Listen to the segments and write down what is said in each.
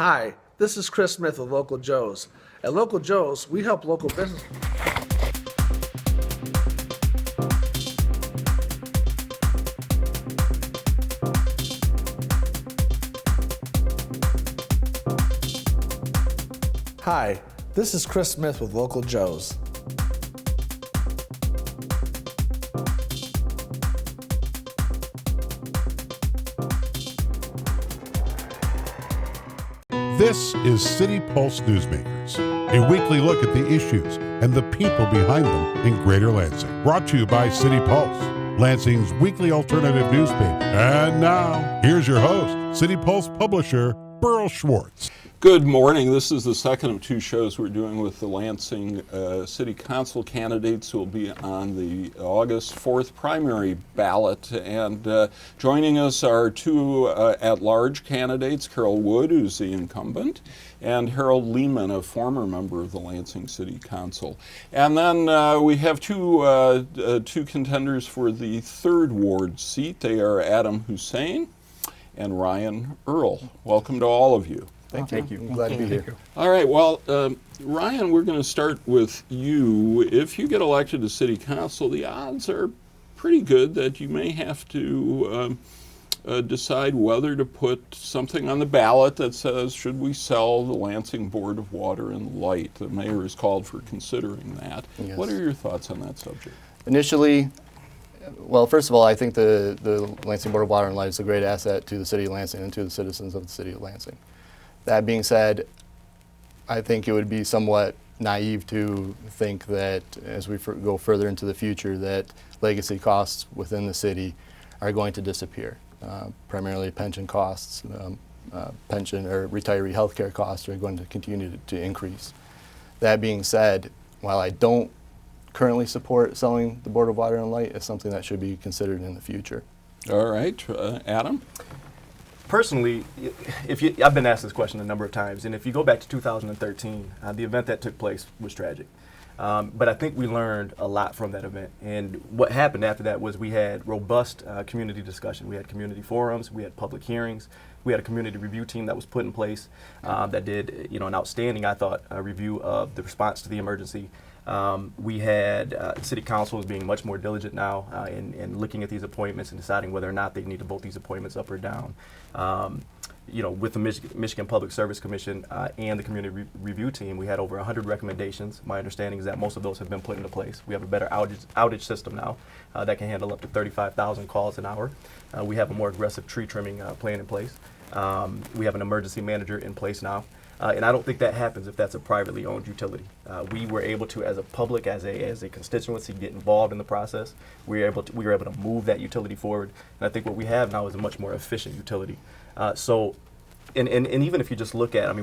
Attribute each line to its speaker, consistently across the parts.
Speaker 1: Hi, this is Chris Smith with Local Joe's. At Local Joe's, we help local business. Hi, this is Chris Smith with Local Joe's.
Speaker 2: This is City Pulse Newsmakers, a weekly look at the issues and the people behind them in Greater Lansing. Brought to you by City Pulse, Lansing's weekly alternative newspaper. And now, here's your host, City Pulse publisher, Burl Schwartz.
Speaker 3: Good morning. This is the second of two shows we're doing with the Lansing City Council candidates who will be on the August 4th primary ballot. And joining us are two at-large candidates, Carol Wood, who's the incumbent, and Harold Lehman, a former member of the Lansing City Council. And then we have two contenders for the 3rd Ward seat. They are Adam Hussein and Ryan Earl. Welcome to all of you.
Speaker 4: Thank you. I'm glad to be here.
Speaker 3: All right. Well, Ryan, we're going to start with you. If you get elected to City Council, the odds are pretty good that you may have to decide whether to put something on the ballot that says, should we sell the Lansing Board of Water and Light? The mayor has called for considering that.
Speaker 4: Yes.
Speaker 3: What are your thoughts on that subject?
Speaker 4: Initially, well, first of all, I think the Lansing Board of Water and Light is a great asset to the city of Lansing and to the citizens of the city of Lansing. That being said, I think it would be somewhat naive to think that as we go further into the future that legacy costs within the city are going to disappear. Primarily pension costs, pension or retiree health care costs are going to continue to increase. That being said, while I don't currently support selling the Board of Water and Light, it's something that should be considered in the future.
Speaker 3: All right. Adam?
Speaker 5: Personally, I've been asked this question a number of times, and if you go back to 2013, the event that took place was tragic. But I think we learned a lot from that event. And what happened after that was we had robust community discussion. We had community forums, we had public hearings, we had a community review team that was put in place that did an outstanding, I thought, review of the response to the emergency. We had City Council is being much more diligent now in looking at these appointments and deciding whether or not they need to vote these appointments up or down. With the Michigan Public Service Commission and the Community Review Team, we had over 100 recommendations. My understanding is that most of those have been put into place. We have a better outage system now that can handle up to 35,000 calls an hour. We have a more aggressive tree trimming plan in place. We have an emergency manager in place now. And I don't think that happens if that's a privately owned utility. We were able to, as a public, as a constituency, get involved in the process. We were able to move that utility forward. And I think what we have now is a much more efficient utility. And even if you just look at,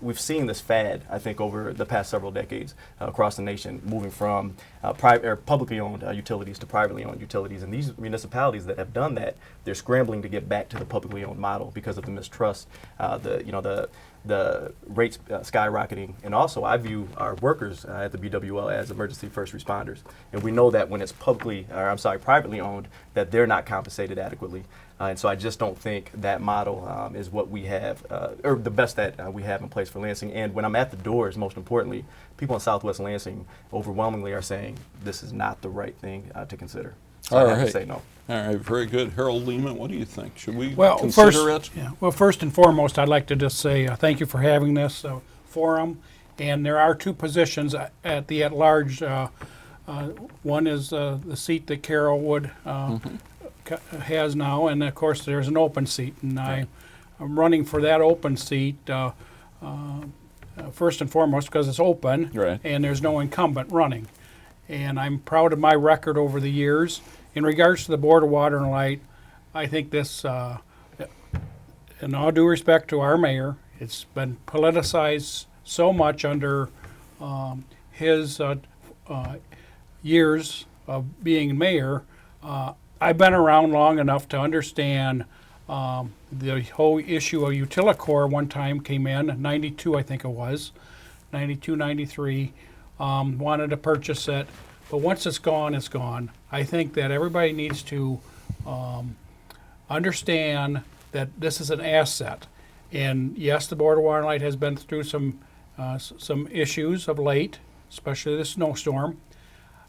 Speaker 5: we've seen this fad, I think, over the past several decades across the nation, moving from publicly owned utilities to privately owned utilities. And these municipalities that have done that, they're scrambling to get back to the publicly owned model because of the mistrust, the rates skyrocketing. And also, I view our workers at the BWL as emergency first responders. And we know that when it's privately owned, that they're not compensated adequately. And so I just don't think that model is what we have, or the best that we have in place for Lansing. And when I'm at the doors, most importantly, people in Southwest Lansing overwhelmingly are saying this is not the right thing to consider. So I have to say no.
Speaker 3: All right, very good. Harold Lehman, what do you think? Should we consider
Speaker 6: first,
Speaker 3: it?
Speaker 6: Yeah. Well, first and foremost, I'd like to just say thank you for having this forum. And there are two positions at the at-large. One is the seat that Carol Wood has now, and of course there's an open seat. And right. I'm running for that open seat first and foremost because it's open, right, and there's no incumbent running. And I'm proud of my record over the years. In regards to the Board of Water and Light, I think this, in all due respect to our mayor, it's been politicized so much under his years of being mayor. I've been around long enough to understand the whole issue of Utility one time came in, 92 I think it was, 92, 93, wanted to purchase it. But once it's gone, it's gone. I think that everybody needs to understand that this is an asset. And yes, the Board of Water and Light has been through some issues of late, especially the snowstorm.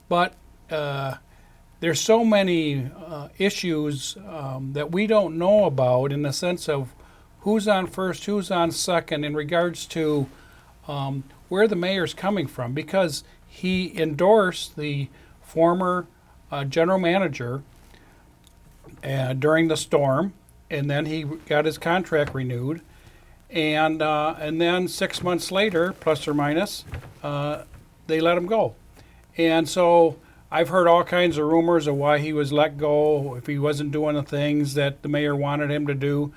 Speaker 6: But there's so many issues that we don't know about in the sense of who's on first, who's on second in regards to where the mayor's coming from, because he endorsed the former general manager during the storm, and then he got his contract renewed, and then 6 months later, plus or minus, they let him go. And so I've heard all kinds of rumors of why he was let go, if he wasn't doing the things that the mayor wanted him to do.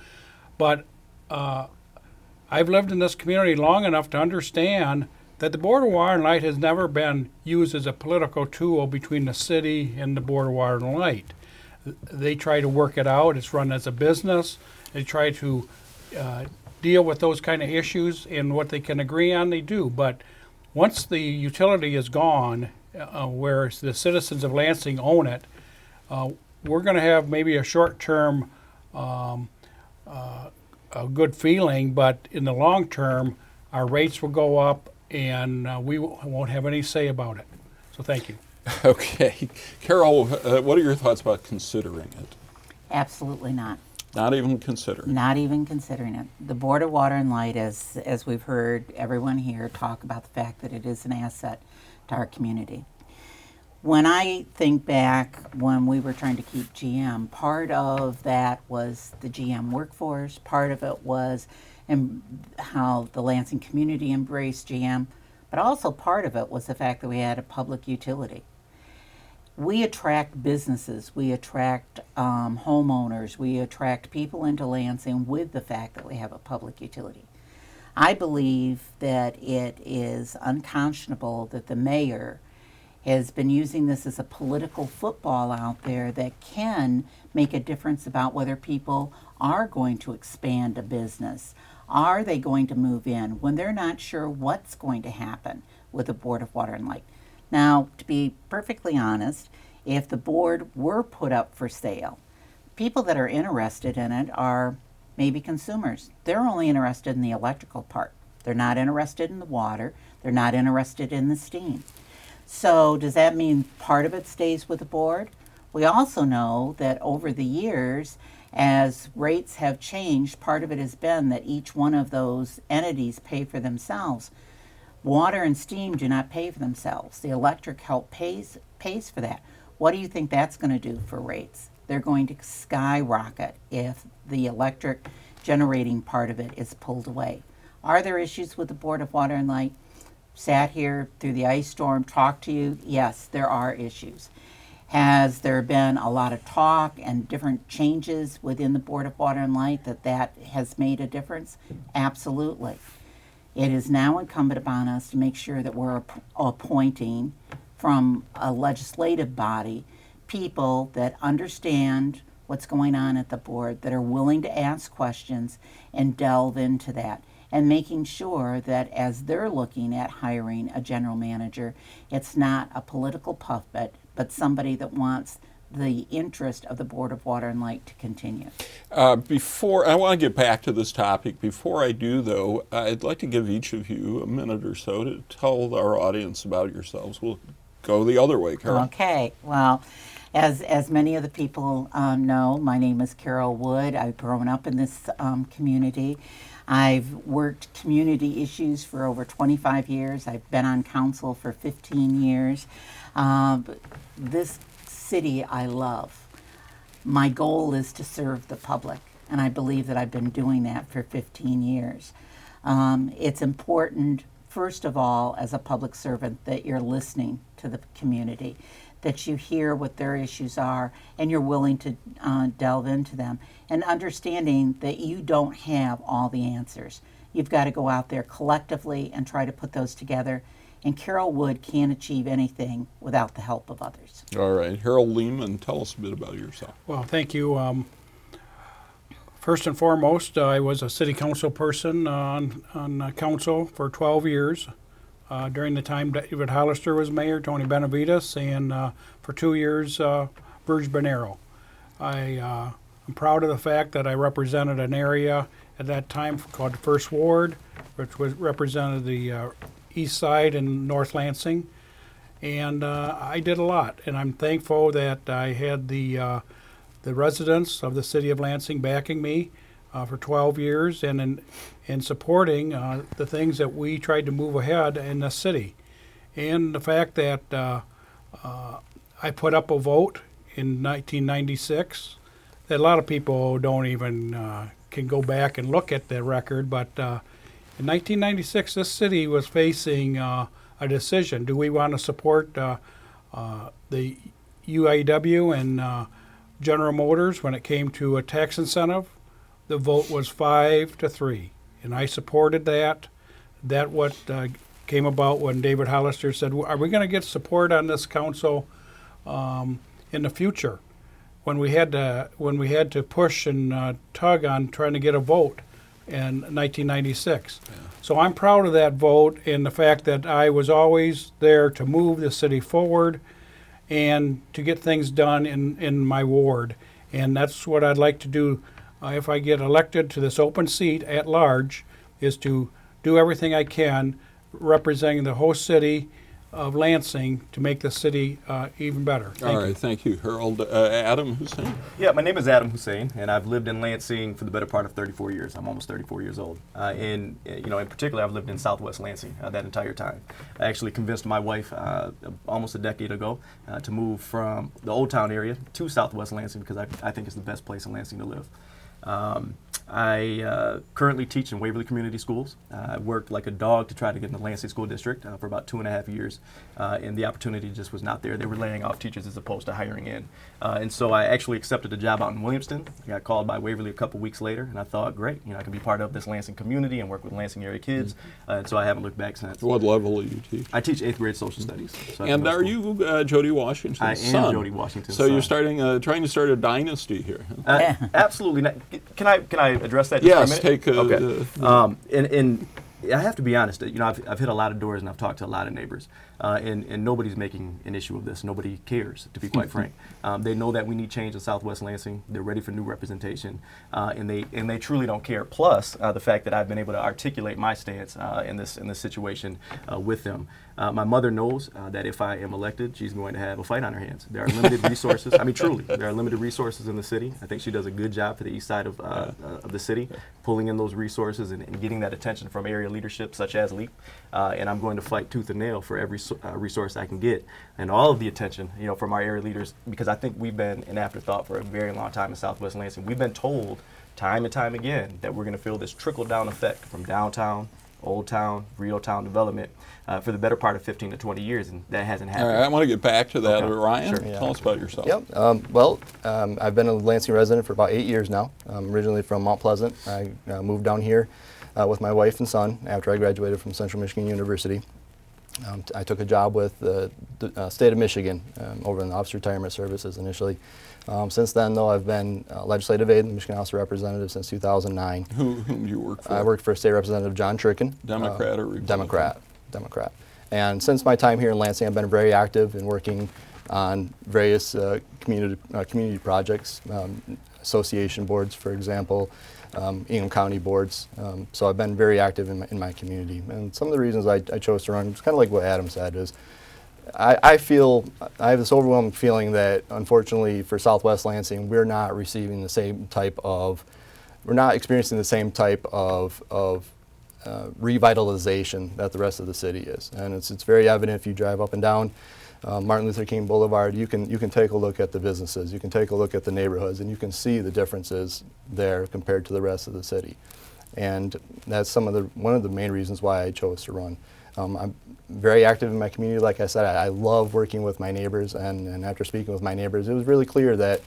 Speaker 6: But I've lived in this community long enough to understand that the Board of Water and Light has never been used as a political tool between the city and the Board of Water and Light. They try to work it out. It's run as a business. They try to deal with those kind of issues, and what they can agree on, they do. But once the utility is gone, where the citizens of Lansing own it, we're going to have maybe a short-term a good feeling, but in the long term, our rates will go up, and we won't have any say about it. So thank you.
Speaker 3: Okay. Carol, what are your thoughts about considering it?
Speaker 7: Absolutely not.
Speaker 3: Not even considering?
Speaker 7: Not even considering it. The Board of Water and Light, as we've heard everyone here talk about the fact that it is an asset to our community. When I think back when we were trying to keep GM, part of that was the GM workforce, part of it was how the Lansing community embraced GM, but also part of it was the fact that we had a public utility. We attract businesses, we attract homeowners, we attract people into Lansing with the fact that we have a public utility. I believe that it is unconscionable that the mayor has been using this as a political football out there that can make a difference about whether people are going to expand a business. Are they going to move in when they're not sure what's going to happen with the Board of Water and Light? Now, to be perfectly honest, if the board were put up for sale, people that are interested in it are maybe consumers. They're only interested in the electrical part. They're not interested in the water. They're not interested in the steam. So does that mean part of it stays with the board? We also know that over the years, as rates have changed, part of it has been that each one of those entities pay for themselves. Water and steam do not pay for themselves. The electric help pays for that. What do you think that's going to do for rates? They're going to skyrocket if the electric generating part of it is pulled away. Are there issues with the Board of Water and Light? Sat here through the ice storm, talked to you. Yes, there are issues. Has there been a lot of talk and different changes within the Board of Water and Light that has made a difference? Absolutely. It is now incumbent upon us to make sure that we're appointing from a legislative body people that understand what's going on at the board, that are willing to ask questions and delve into that, and making sure that as they're looking at hiring a general manager, it's not a political puppet, but somebody that wants the interest of the Board of Water and Light to continue.
Speaker 3: Before I want to get back to this topic, before I do, though, I'd like to give each of you a minute or so to tell our audience about yourselves. We'll go the other way, Carol.
Speaker 7: Okay. Well, as many of the people know, my name is Carol Wood. I've grown up in this community. I've worked community issues for over 25 years. I've been on council for 15 years. This city I love. My goal is to serve the public, and I believe that I've been doing that for 15 years. It's important, first of all, as a public servant, that you're listening to the community, that you hear what their issues are, and you're willing to delve into them, and understanding that you don't have all the answers. You've got to go out there collectively and try to put those together. And Carol Wood can't achieve anything without the help of others.
Speaker 3: All right. Harold Lehman, tell us a bit about yourself.
Speaker 6: Well, thank you. First and foremost, I was a city council person on council for 12 years. During the time David Hollister was mayor, Tony Benavides, and for 2 years, Verge Bonero. I'm proud of the fact that I represented an area at that time called the First Ward, which was represented the east side and North Lansing. And I did a lot, and I'm thankful that I had the residents of the city of Lansing backing me for 12 years and in supporting the things that we tried to move ahead in the city. And the fact that I put up a vote in 1996 that a lot of people don't even can go back and look at the record, but in 1996 this city was facing a decision. Do we want to support the UAW and General Motors when it came to a tax incentive? The vote was 5-3, and I supported that. That what came about when David Hollister said, "Are we going to get support on this council in the future?" When we had to push and tug on trying to get a vote in 1996. Yeah. So I'm proud of that vote and the fact that I was always there to move the city forward and to get things done in my ward. And that's what I'd like to do if I get elected to this open seat at large, is to do everything I can representing the whole city of Lansing to make the city even better.
Speaker 3: All right, thank you, Harold. Adam Hussein?
Speaker 5: Yeah, my name is Adam Hussein, and I've lived in Lansing for the better part of 34 years. I'm almost 34 years old. And in particular, I've lived in Southwest Lansing that entire time. I actually convinced my wife almost a decade ago to move from the Old Town area to Southwest Lansing because I think it's the best place in Lansing to live. I currently teach in Waverly Community Schools. I worked like a dog to try to get in the Lansing School District for about 2.5 years, and the opportunity just was not there. They were laying off teachers as opposed to hiring in. And so I actually accepted a job out in Williamston. I got called by Waverly a couple weeks later, and I thought, great, I can be part of this Lansing community and work with Lansing area kids. And so I haven't looked back since.
Speaker 3: What level do you teach?
Speaker 5: I teach 8th grade social studies. So
Speaker 3: and are you Jody Washington's son?
Speaker 5: I am Jody Washington's
Speaker 3: son.
Speaker 5: So
Speaker 3: you're starting, trying to start a dynasty here.
Speaker 5: Absolutely not. Can I address that just for a minute?
Speaker 3: Take a,
Speaker 5: okay. And I have to be honest. I've hit a lot of doors and I've talked to a lot of neighbors, and nobody's making an issue of this. Nobody cares, to be quite frank. They know that we need change in Southwest Lansing. They're ready for new representation, and they truly don't care. Plus, the fact that I've been able to articulate my stance in this situation with them. My mother knows that if I am elected, she's going to have a fight on her hands. There are limited resources. I mean, truly, there are limited resources in the city. I think she does a good job for the east side of the city, pulling in those resources and getting that attention from area leadership such as LEAP. And I'm going to fight tooth and nail for every resource I can get, and all of the attention, from our area leaders, because I think we've been an afterthought for a very long time in Southwest Lansing. We've been told time and time again that we're going to feel this trickle-down effect from downtown, Old Town, Real Town development for the better part of 15 to 20 years, and that hasn't happened.
Speaker 3: All right, I want to get back to that.
Speaker 5: Okay.
Speaker 3: Ryan,
Speaker 5: Sure.
Speaker 3: Tell us about yourself.
Speaker 4: Yep. I've been a Lansing resident for about 8 years now. I'm originally from Mount Pleasant. I moved down here with my wife and son after I graduated from Central Michigan University. I took a job with the state of Michigan over in the Officer Retirement Services initially. Since then, though, I've been legislative aide in the Michigan House of Representatives since 2009.
Speaker 3: Whom do you work for?
Speaker 4: I worked for State Representative John Tricken.
Speaker 3: Democrat or Republican?
Speaker 4: Democrat. And since my time here in Lansing, I've been very active in working on various community projects, association boards, for example, Ingham County boards. So I've been very active in my community. And some of the reasons I chose to run, it's kind of like what Adam said, is I have this overwhelming feeling that, unfortunately, for Southwest Lansing, we're not experiencing the same type of revitalization that the rest of the city is. And it's very evident if you drive up and down Martin Luther King Boulevard. You can take a look at the businesses, you can take a look at the neighborhoods, and you can see the differences there compared to the rest of the city. And that's one of the main reasons why I chose to run. I'm very active in my community. Like I said, I love working with my neighbors, and after speaking with my neighbors, it was really clear that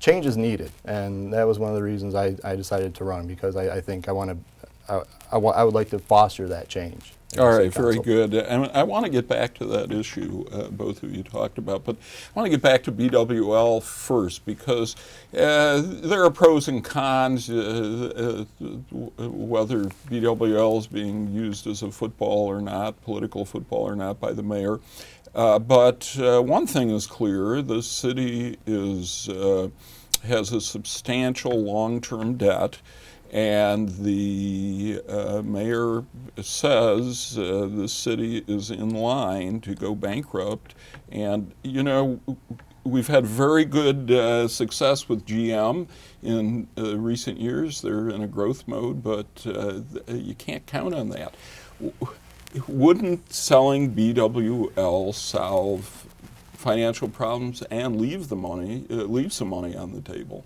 Speaker 4: change is needed, and that was one of the reasons I decided to run, because I think I would like to foster that change.
Speaker 3: All right, very good. And I want to get back to that issue both of you talked about, but I want to get back to BWL first, because there are pros and cons, whether BWL is being used as a football or not, political football or not, by the mayor. But one thing is clear: the city has a substantial long-term debt. and the mayor says the city is in line to go bankrupt. And, you know, we've had very good success with GM in recent years. They're in a growth mode, but you can't count on that. Wouldn't selling BWL solve financial problems and leave some money on the table?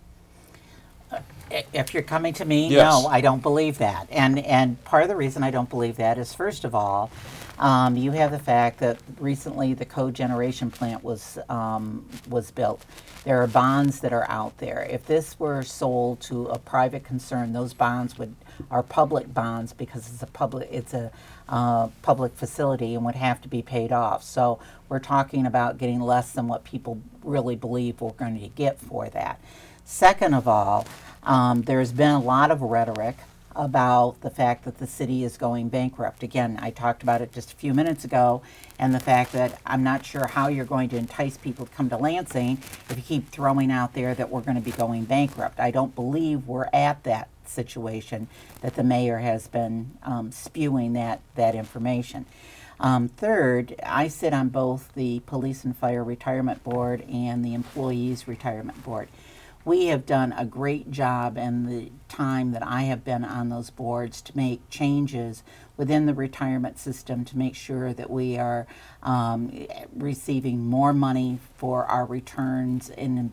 Speaker 7: If you're coming to me,
Speaker 3: Yes.
Speaker 7: no, I don't believe that. And part of the reason I don't believe that is, first of all, you have the fact that recently the cogeneration plant was built. There are bonds that are out there. If this were sold to a private concern, those bonds are public bonds because it's a public facility and would have to be paid off. So we're talking about getting less than what people really believe we're going to get for that. Second of all, there's been a lot of rhetoric about the fact that the city is going bankrupt. Again, I talked about it just a few minutes ago, and the fact that I'm not sure how you're going to entice people to come to Lansing if you keep throwing out there that we're going to be going bankrupt. I don't believe we're at that situation that the mayor has been spewing that information. Third, I sit on both the Police and Fire Retirement Board and the Employees Retirement Board. We have done a great job in the time that I have been on those boards to make changes within the retirement system to make sure that we are receiving more money for our returns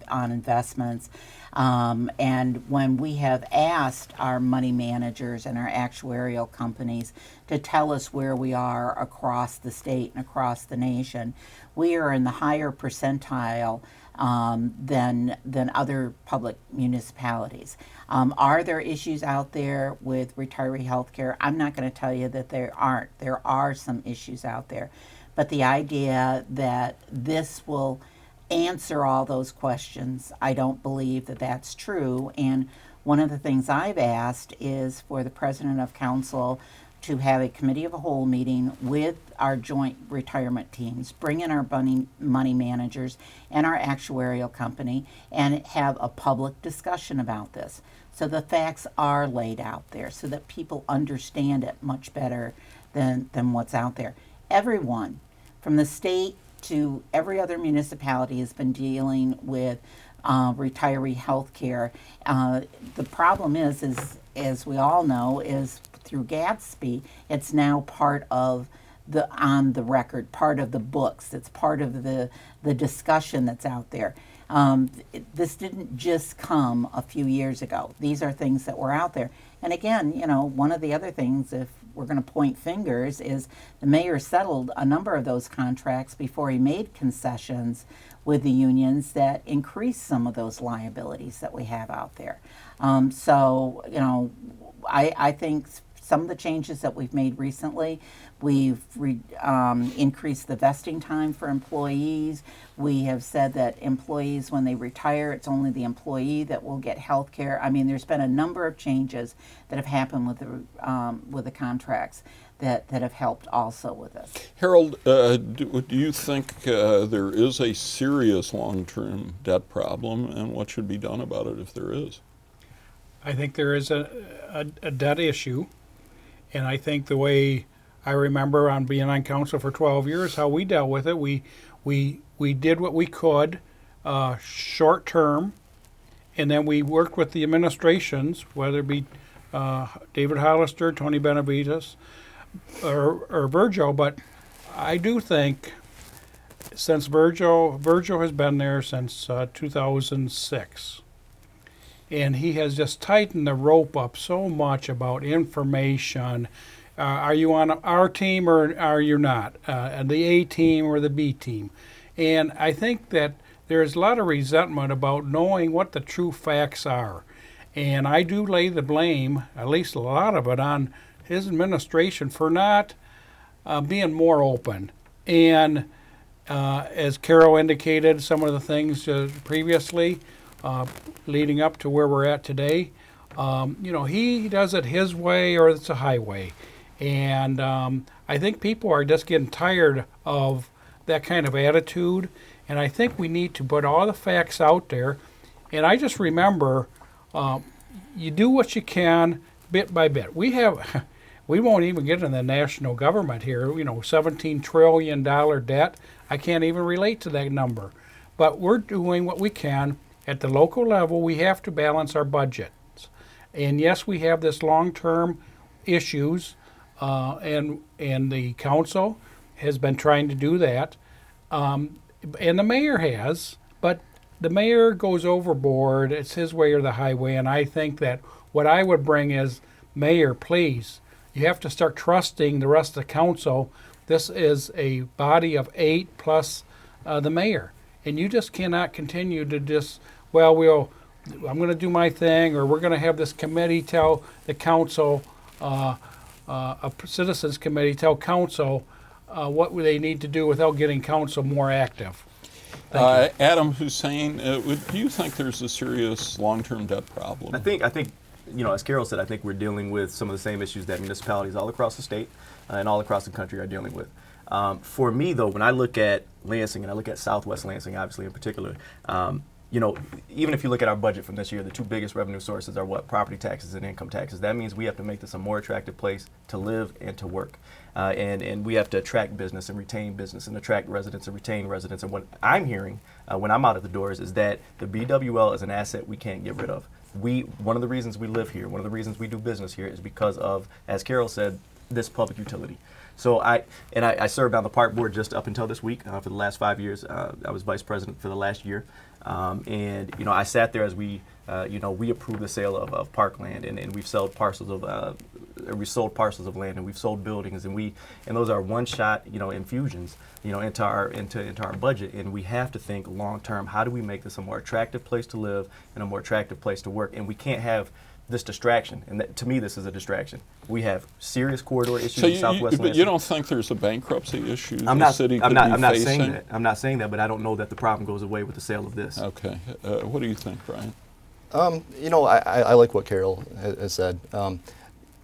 Speaker 7: on investments. And when we have asked our money managers and our actuarial companies to tell us where we are across the state and across the nation, we are in the higher percentile than other public municipalities. Are there issues out there with retiree health care? I'm not going to tell you that there aren't. There are some issues out there. But the idea that this will answer all those questions, I don't believe that that's true. And one of the things I've asked is for the president of council to have a committee of a whole meeting with our joint retirement teams, bring in our money managers and our actuarial company, and have a public discussion about this. So the facts are laid out there so that people understand it much better than what's out there. Everyone, from the state to every other municipality, has been dealing with retiree health care. The problem is, as we all know, is through Gatsby, it's now part of the on the record, part of the books. It's part of the discussion that's out there. This didn't just come a few years ago. These are things that were out there. And again, you know, one of the other things, if we're going to point fingers, is the mayor settled a number of those contracts before he made concessions with the unions that increased some of those liabilities that we have out there. So, you know, I think some of the changes that we've made recently, we've increased the vesting time for employees. We have said that employees, when they retire, it's only the employee that will get health care. I mean, there's been a number of changes that have happened with the contracts that have helped also with this.
Speaker 3: Harold, do you think there is a serious long-term debt problem, and what should be done about it if there is?
Speaker 6: I think there is a debt issue, and I think the way I remember on being on council for 12 years, how we dealt with it, we did what we could short term, and then we worked with the administrations, whether it be David Hollister, Tony Benavides, or Virgil. But I do think since Virgil has been there since 2006, and he has just tightened the rope up so much about information. Are you on our team or are you not? The A team or the B team? And I think that there's a lot of resentment about knowing what the true facts are. And I do lay the blame, at least a lot of it, on his administration for not being more open. And as Carol indicated, some of the things previously, leading up to where we're at today, you know, he does it his way or it's a highway. And I think people are just getting tired of that kind of attitude. And I think we need to put all the facts out there. And I just remember, you do what you can bit by bit. We won't even get in the national government here. $17 trillion debt. I can't even relate to that number. But we're doing what we can at the local level. We have to balance our budgets. And yes, we have this long-term issues, and the council has been trying to do that, and the mayor has. But the mayor goes overboard. It's his way or the highway. And I think that what I would bring is, Mayor, please, you have to start trusting the rest of the council. This is a body of 8 plus the mayor. And you just cannot continue to just, I'm going to do my thing, or we're going to have this committee tell the council, a citizens committee tell council what they need to do without getting council more active.
Speaker 3: Adam Hussein, do you think there's a serious long-term debt problem?
Speaker 5: I think, as Carol said, I think we're dealing with some of the same issues that municipalities all across the state and all across the country are dealing with. For me, though, when I look at Lansing, and I look at Southwest Lansing, obviously in particular, even if you look at our budget from this year, the two biggest revenue sources are what? Property taxes and income taxes. That means we have to make this a more attractive place to live and to work. And we have to attract business and retain business and attract residents and retain residents. And what I'm hearing when I'm out of the doors is that the BWL is an asset we can't get rid of. One of the reasons we live here, one of the reasons we do business here is because of, as Carol said, this public utility. So I served on the park board just up until this week for the last 5 years. I was vice president for the last year. And I sat there as we approved the sale of parkland, and we've sold parcels of land, and we've sold buildings, and those are one-shot infusions into our budget, and we have to think long term. How do we make this a more attractive place to live and a more attractive place to work? And we can't have this distraction, and to me, this is a distraction. We have serious corridor issues in Southwest Lansing.
Speaker 3: But you don't think there's a bankruptcy issue
Speaker 5: I'm
Speaker 3: the city could be facing?
Speaker 5: saying that. I'm not saying that, but I don't know that the problem goes away with the sale of this.
Speaker 3: Okay. What do you think, Brian?
Speaker 4: I like what Carol has said.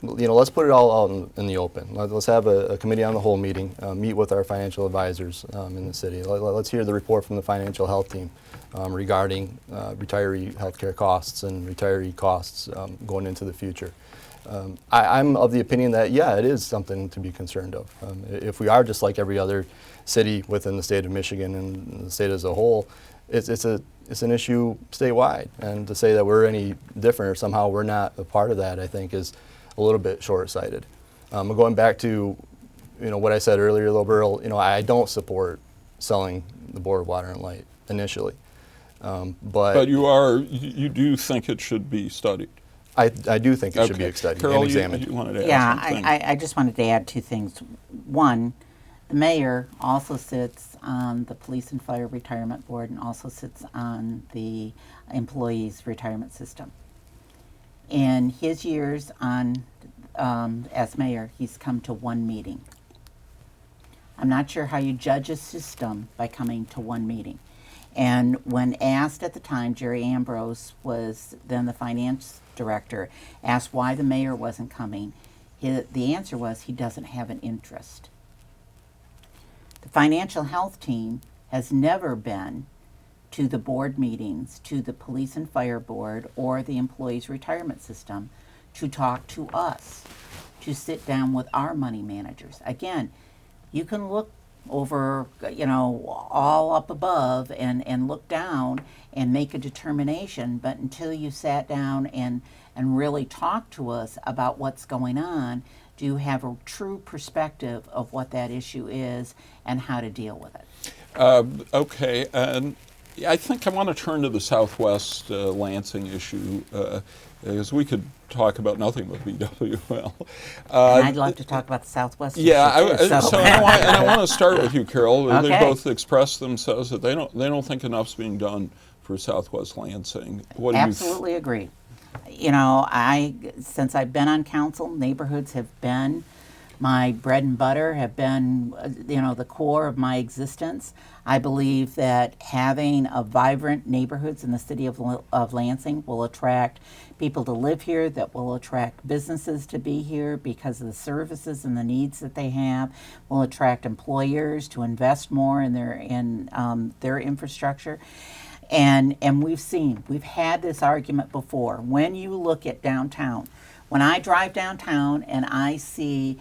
Speaker 4: Let's put it all out in the open. Let's have a committee on the whole meeting, meet with our financial advisors in the city. Let's hear the report from the financial health team regarding retiree health care costs and retiree costs going into the future. I'm of the opinion that, it is something to be concerned of. If we are just like every other city within the state of Michigan and the state as a whole, it's an issue statewide. And to say that we're any different or somehow we're not a part of that, I think is a little bit short-sighted. Going back to what I said earlier, though, Burl, I don't support selling the Board of Water and Light initially. But you
Speaker 3: do think it should be studied?
Speaker 4: I do think it should be studied
Speaker 3: Carol,
Speaker 4: and examined.
Speaker 3: you wanted to add something?
Speaker 7: I just wanted to add two things. One, the mayor also sits on the Police and Fire Retirement Board and also sits on the Employees Retirement System. In his years on as mayor, he's come to one meeting. I'm not sure how you judge a system by coming to one meeting. And when asked at the time, Jerry Ambrose was then the finance director, asked why the mayor wasn't coming, the answer was he doesn't have an interest. The financial health team has never been to the board meetings, to the police and fire board or the employees retirement system to talk to us, to sit down with our money managers. Again, you can look over, all up above and look down and make a determination, but until you sat down and really talk to us about what's going on, do you have a true perspective of what that issue is and how to deal with it?
Speaker 3: Okay, and I think I want to turn to the Southwest Lansing issue, because we could talk about nothing but BWL.
Speaker 7: And I'd love to talk about the Southwest issue too,
Speaker 3: I want to start with you, Carol.
Speaker 7: Okay.
Speaker 3: They both expressed themselves that they don't think enough's being done for Southwest Lansing. What do you
Speaker 7: Absolutely agree. Since I've been on council, neighborhoods have been my bread and butter, have been, the core of my existence. I believe that having a vibrant neighborhoods in the city of Lansing will attract people to live here, that will attract businesses to be here because of the services and the needs that they have, will attract employers to invest more in their infrastructure. And we've had this argument before. When you look at downtown, when I drive downtown and I see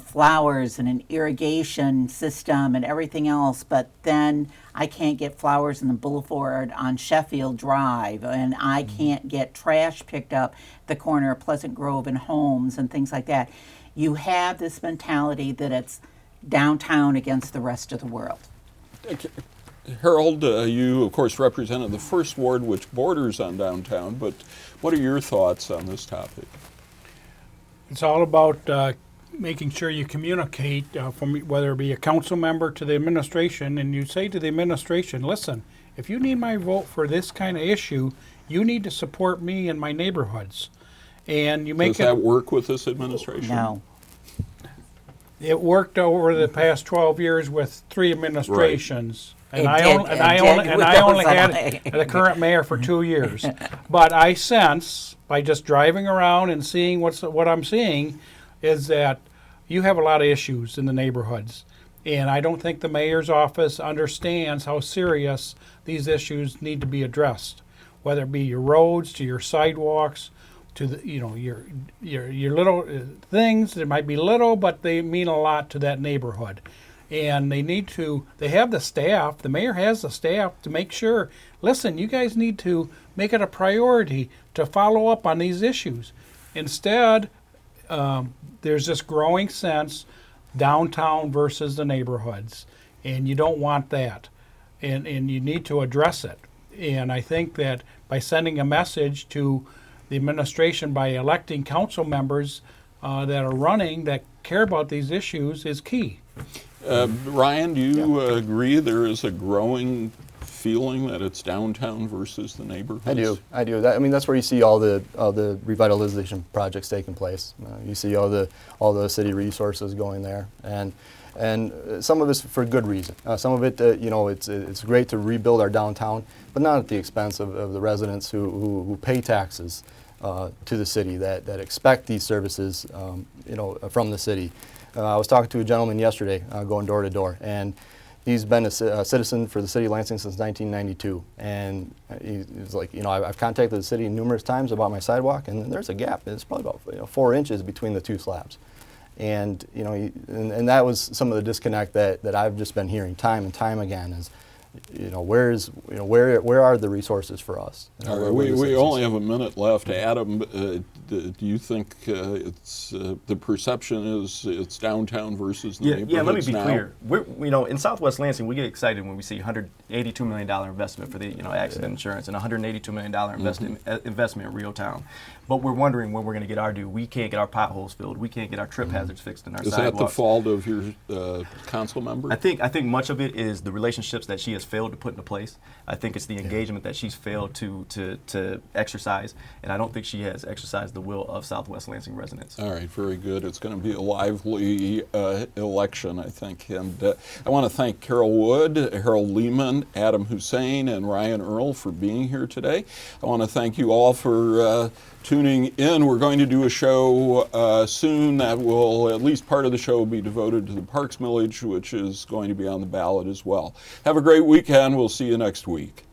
Speaker 7: flowers and an irrigation system and everything else, but then I can't get flowers in the boulevard on Sheffield Drive, and I can't get trash picked up at the corner of Pleasant Grove and Holmes and things like that. You have this mentality that it's downtown against the rest of the world.
Speaker 3: Harold, you of course represented the first ward, which borders on downtown, but what are your thoughts on this topic?
Speaker 6: It's all about making sure you communicate from whether it be a council member to the administration, and you say to the administration, listen, if you need my vote for this kind of issue, you need to support me in my neighborhoods. And you make
Speaker 3: Does that work with this administration?
Speaker 7: No.
Speaker 6: It worked over the past 12 years with 3 administrations. And I only had the current mayor for 2 years. But I sense, by just driving around and seeing what I'm seeing, is that you have a lot of issues in the neighborhoods. And I don't think the mayor's office understands how serious these issues need to be addressed, whether it be your roads, to your sidewalks, to the, your little things. They might be little, but they mean a lot to that neighborhood. And they have the staff, the mayor has the staff to make sure, listen, you guys need to make it a priority to follow up on these issues. Instead, there's this growing sense, downtown versus the neighborhoods, and you don't want that. And you need to address it. And I think that by sending a message to the administration, by electing council members that are running, that care about these issues, is key.
Speaker 3: Ryan, do you agree there is a growing feeling that it's downtown versus the neighborhoods?
Speaker 4: I do. That's where you see all the revitalization projects taking place. You see all the city resources going there, and some of it's for good reason. Some of it, it's great to rebuild our downtown, but not at the expense of the residents who pay taxes to the city, that expect these services, from the city. I was talking to a gentleman yesterday, going door to door, and he's been a citizen for the city of Lansing since 1992. And he's like, I've contacted the city numerous times about my sidewalk, and there's a gap. It's probably about 4 inches between the 2 slabs. And and that was some of the disconnect that I've just been hearing time and time again is, where are the resources for us?
Speaker 3: All right, we only have a minute left. Adam, do you think it's the perception is it's downtown versus the neighborhoods?
Speaker 5: Yeah, let me be
Speaker 3: now?
Speaker 5: clear. In Southwest Lansing, we get excited when we see $182 million investment for the accident insurance and $182 million investment in Rio Town. But we're wondering when we're going to get our due. We can't get our potholes filled. We can't get our trip hazards fixed in our sidewalks.
Speaker 3: Is that the fault of your council member?
Speaker 5: I think much of it is the relationships that she has failed to put into place. I think it's the engagement that she's failed to exercise, and I don't think she has exercised the will of Southwest Lansing residents.
Speaker 3: All right, very good. It's going to be a lively election, I think. And I want to thank Carol Wood, Harold Lehman, Adam Hussein, and Ryan Earl for being here today. I want to thank you all for tuning in. We're going to do a show soon that will, at least part of the show will be devoted to the Parks Millage, which is going to be on the ballot as well. Have a great weekend. We'll see you next week.